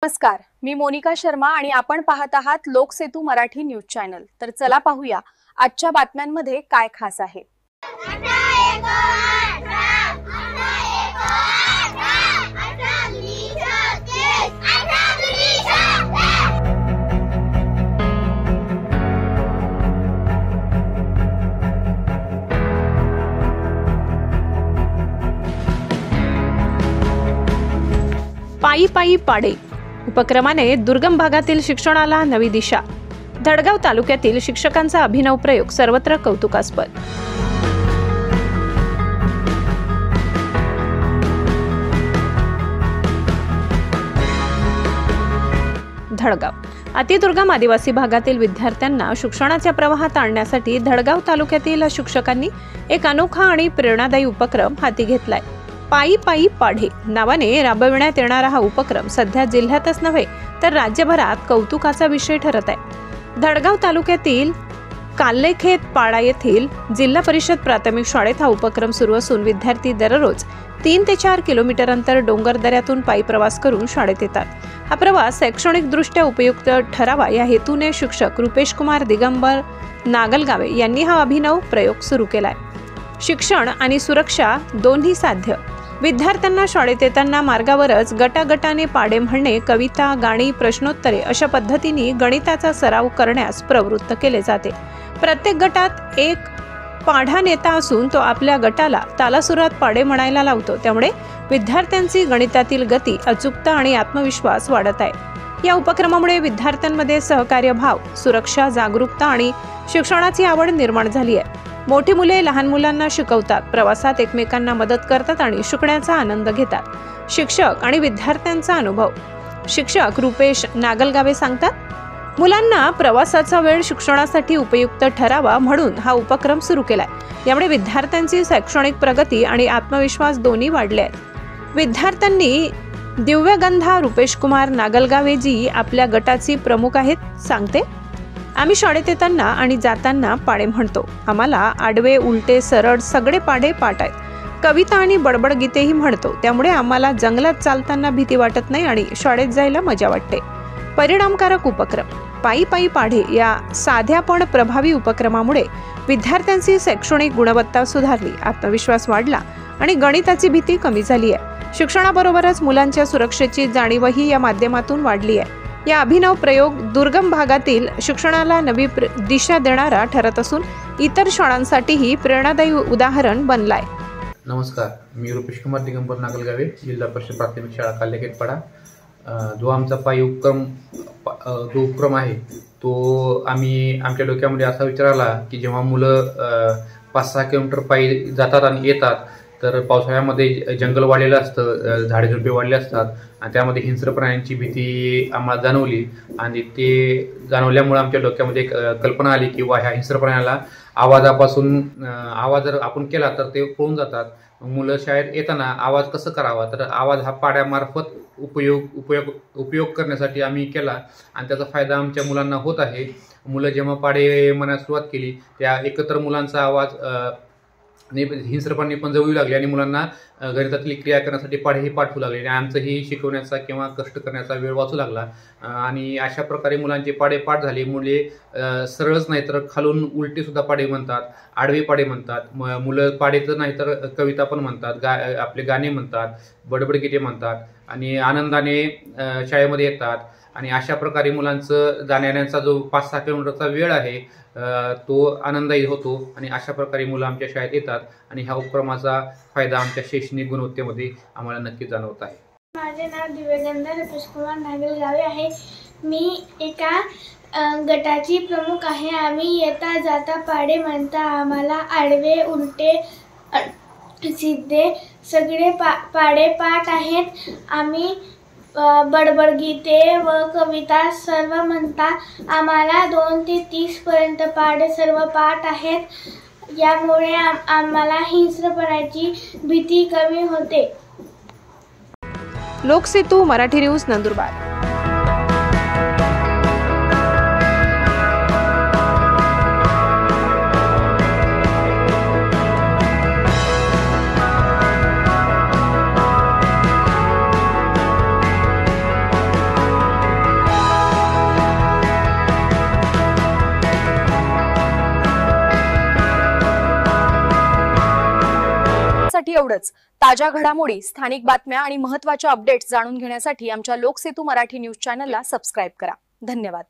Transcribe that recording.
नमस्कार, मी मोनिका शर्मा आणि आपण पाहत आहात लोकसेतू मराठी न्यूज चॅनल। तर चला पाहूया आजच्या बातम्यांमध्ये काय खास आहे। पायी पायी पाडे उपक्रमाने दुर्गम भागातील शिक्षणाला नवी दिशा। धडगाव तालुक्यातील शिक्षकांचा अभिनव प्रयोग सर्वत्र कौतुकास्पद। धडगाव अतिदुर्गम आदिवासी भागातील विद्यार्थ्यांना शिक्षणाच्या प्रवाहात आणण्यासाठी धडगाव तालुक्यातील शिक्षकांनी एक अनोखा आणि प्रेरणादायी उपक्रम हाती घेतलाय। पायी पायी पाढे नावाने राबविण्यात येणारा हा उपक्रम सध्या जिल्ह्यातच नव्हे तर राज्यभरात कौतुकाचा विषय ठरत आहे। धडगाव तालुक्यातील काल्लेखेत पाडा येथील जिल्हा परिषद प्राथमिक शाळेत हा उपक्रम सुरू असून विद्यार्थी दररोज 3 ते 4 किलोमीटर अंतर डोंगर दऱ्यातून पायी प्रवास करून शाळेत येतात। हा प्रवास शैक्षणिकदृष्ट्या उपयुक्त ठरावा या हेतूने शिक्षक रुपेश कुमार दिगंबर नागलगावे यांनी हा अभिनव प्रयोग सुरू केलाय। शिक्षण आणि सुरक्षा दोन्ही साध्य। विद्यार्थ्यांना शाळेत येताना मार्गावरच गटागटाने पाढे म्हणणे, कविता, गाणी, प्रश्नोत्तरे अशा पद्धतीने गणिताचा सराव करण्यास प्रवृत्त केले जाते। प्रत्येक गटात एक पाढा नेता असून तो आपल्या गटाला तालासुरात पाढे म्हणायला लावतो। त्यामुळे विद्यार्थ्यांची गणितातील गती, अचूकता आणि आत्मविश्वास वाढत आहे। या उपक्रमामुळे विद्यार्थ्यांमध्ये सहकार्य भाव, सुरक्षा, जागरूकता आणि शिक्षणाची आवड निर्माण झाली आहे। मोठी मुले लहान मुलांना शिकवतात, प्रवासात एकमेकांना मदत करतात आणि शिकण्याचा आनंद घेतात। शिक्षक आणि विद्यार्थ्यांचा अनुभव। शिक्षक रुपेश नागलगावे सांगतात, मुलांना प्रवासाचा वेळ शिक्षणासाठी उपयुक्त ठरावा म्हणून हा उपक्रम सुरू केलाय। यामुळे विद्यार्थ्यांची शैक्षणिक प्रगती आणि आत्मविश्वास दोन्ही वाढले आहेत। विद्यार्थ्यांनी दिव्यगंधा रुपेश कुमार नागलगावे जी आपल्या गटाची प्रमुख आहेत सांगते, आम्ही शाळेत येताना आणि जाताना पाढे म्हणतो। आम्हाला आडवे, उलटे, सरळ सगळे पाढे पाठ आहेत। कविता आणि बडबड गीतेही म्हणतो। त्यामुळे आम्हाला जंगलात चालताना भीती वाटत नाही आणि शाळेत जायला मजा वाटते। परिणामकारक उपक्रम। पायी पायी पाढे या साध्या पण प्रभावी उपक्रमामुळे विद्यार्थ्यांची शैक्षणिक गुणवत्ता सुधारली, आत्मविश्वास वाढला आणि गणिताची भीती कमी झाली आहे। शिक्षणाबरोबरच मुलांच्या सुरक्षेची जाणीवही या माध्यमातून वाढली आहे। या अभिनव प्रयोग दुर्गम भागातील शिक्षणाला नवी दिशा देणारा ठरत असून इतर शाळांसाठीही प्रेरणादायी उदाहरण बनलाय। नमस्कार, मी रुपेश कुमार दिगंबर नागलगावे, जिल्हा परिषद प्राथमिक शाळा काल्लेखेत पाडा। जो आमचा पायी उपक्रम आहे तो आम्ही आमच्या डोक्यामध्ये असा विचार आला की जेव्हा मुलं 5-6 किलोमीटर पायी जातात आणि येतात तर पावसाळ्यामध्ये जंगल वाढलेलं असतं, झाडे झुडपे वाढले असतात आणि त्यामध्ये हिंस्र प्राण्यांची भीती आम्हाला जाणवली आणि ते जाणवल्यामुळे आमच्या डोक्यामध्ये एक कल्पना आली की ह्या हिंस्र प्राण्याला आवाज जर आपण केला तर ते पळून जातात। मुलं शाळेत येताना आवाज कसं करावा, तर आवाज हा पाड्यामार्फत उपयोग करण्यासाठी आम्ही केला आणि त्याचा फायदा आमच्या मुलांना होत आहे। मुलं जेव्हा पाढे म्हणायला सुरुवात केली त्या एकत्र मुलांचा आवाज हिंस्रपणे पण जवळ लागले आणि मुलांना गणितातली क्रिया करण्यासाठी पाढेही पाठवू लागले आणि आमचंही शिकवण्याचा किंवा कष्ट करण्याचा वेळ वाचू लागला आणि अशा प्रकारे मुलांचे पाढे पाठ झाले। मुले सरळच नाही तर खालून उलटे सुद्धा पाढे म्हणतात, आडवे पाढे म्हणतात। मुलं पाढेच नाही तर कविता पण म्हणतात, आपले गाणे म्हणतात, बडबडगीते म्हणतात आणि आनंदाने शाळेमध्ये येतात आणि अशा प्रकारे मुलांचं जाण्याचा जो 5-6 किलोमीटरचा वेळ आहे तो आनंददायी होतो आणि अशा प्रकारे मुलं आमच्या शाळेत येतात आणि ह्या उपक्रमाचा फायदा आमच्या शैक्षणिक गुणवत्तेमध्ये आम्हाला नक्कीच जाणवत आहे। माझे नाव दिव्यगंधा रुपेश कुमार नागलगावे आहे। मी एका गटाची प्रमुख आहे। आम्ही येता जाता पाढे म्हणता। आम्हाला आडवे, उलटे, सिद्धे सगळे पाढे पाठ आहेत। आम्ही बडबड गीते व कविता सर्व म्हणता। आम्हाला 2 ते 30 पर्यंत पाढे सर्व पाठ आहेत। यामुळे आम्हाला हिंस्रपणाची भीती कमी होते। लोकसेतू मराठी न्यूज नंदुरबार। एवढंच. ताज्या घडामोडी, स्थानिक बातम्या आणि महत्त्वाच्या अपडेट्स जाणून घेण्यासाठी आमच्या लोकसेतू मराठी न्यूज चॅनलला सबस्क्राईब करा. धन्यवाद.